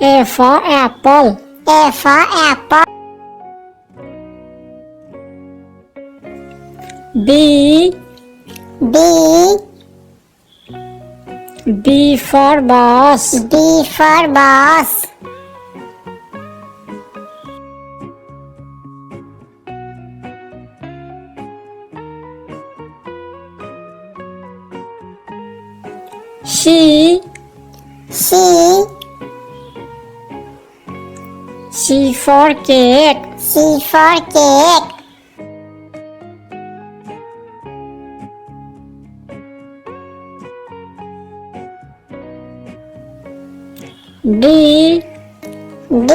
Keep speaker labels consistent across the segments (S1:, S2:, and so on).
S1: A for apple.
S2: A for apple.
S1: B.
S2: B.
S1: B for bus.
S2: B for bus.
S1: C.
S2: C.
S1: C for cake.
S2: C for cake.
S1: D.
S2: D.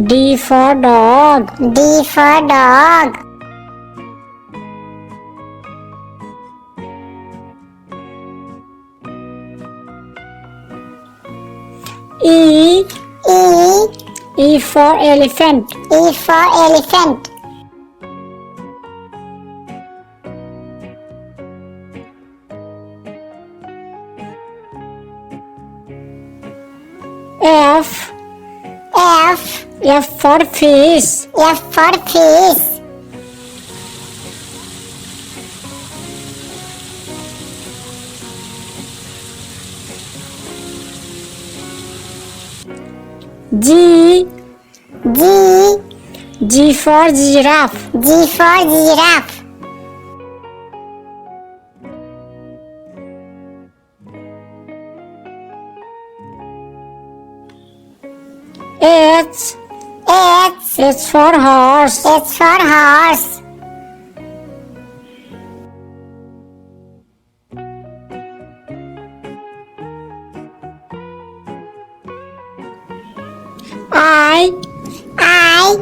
S1: D for dog.
S2: D for dog.
S1: E.
S2: E.
S1: E for elephant.
S2: E for elephant.
S1: F.
S2: F.
S1: F for fish.
S2: F for fish.
S1: G.
S2: G.
S1: G for giraffe.
S2: G for giraffe.
S1: H.
S2: H.
S1: H for horse.
S2: H for horse.
S1: I.
S2: I.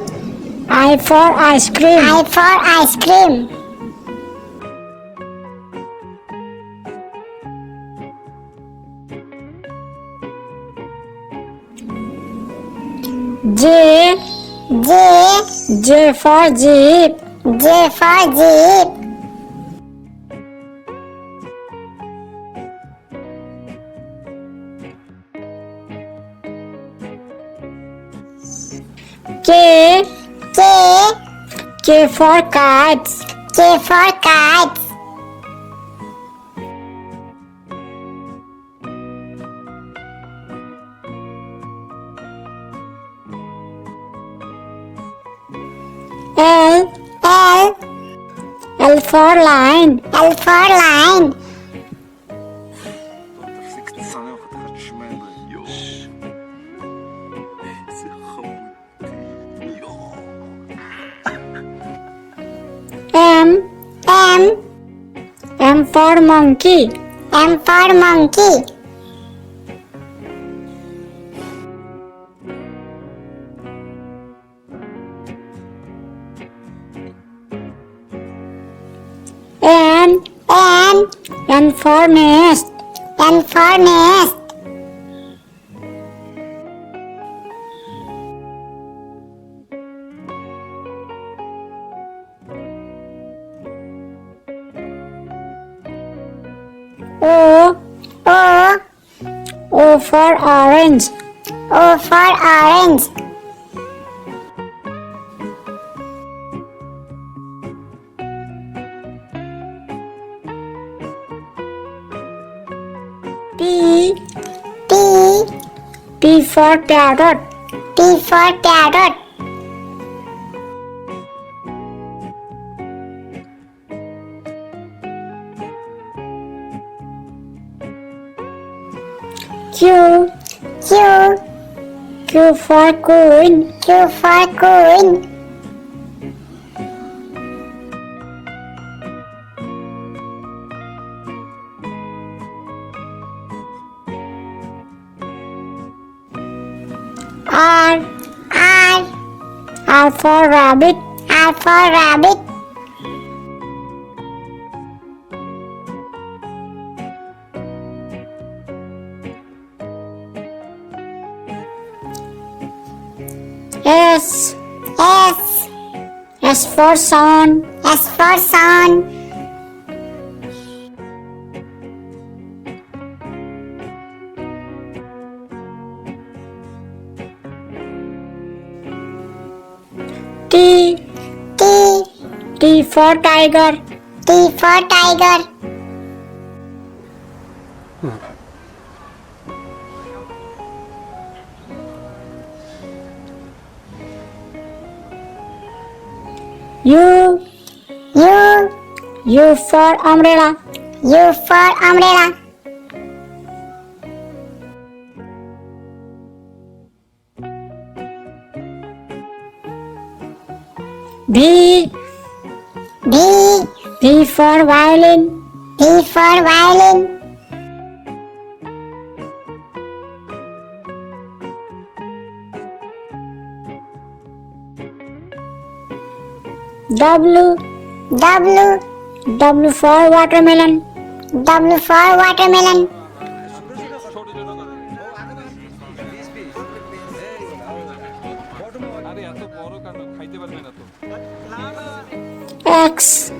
S1: I for ice cream.
S2: I for ice cream.
S1: J.
S2: J.
S1: J for jeep.
S2: J for jeep.
S1: K.
S2: K.
S1: K for kites.
S2: K for kites.
S1: L.
S2: L.
S1: L for lion.
S2: L for lion.
S3: افتكرت الصناعة وخدت شمال يو
S1: M.
S2: M.
S1: M for monkey.
S2: M for monkey.
S1: N.
S2: N.
S1: N for nest.
S2: N for nest.
S1: O.
S2: O.
S1: O for orange.
S2: O for orange.
S1: P.
S2: P.
S1: P for parrot.
S2: P for parrot.
S1: Q.
S2: Q.
S1: Q for queen.
S2: Q for queen.
S1: R.
S2: R.
S1: R for rabbit.
S2: R for rabbit.
S1: S.
S2: S.
S1: S for sun.
S2: S for sun.
S1: T.
S2: T.
S1: T for tiger.
S2: T for tiger.
S1: U.
S2: U.
S1: U for umbrella.
S2: U for umbrella.
S1: V.
S2: V.
S1: V for violin.
S2: V for violin.
S1: W.
S2: W.
S1: W for watermelon.
S2: W for watermelon.
S4: আরে এত বড় কেন খাইতে পারবে না তো
S1: X.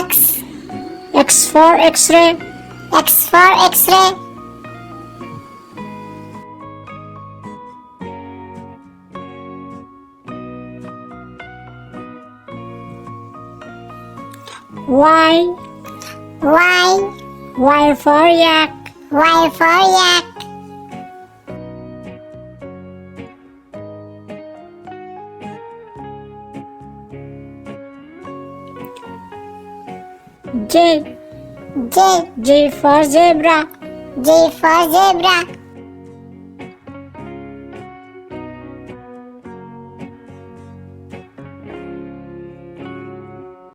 S2: X.
S1: X for X-ray.
S2: X for X-ray.
S1: Y.
S2: Y.
S1: Y for yak.
S2: Y for yak.
S1: J.
S2: J.
S1: J for zebra.
S2: J for zebra.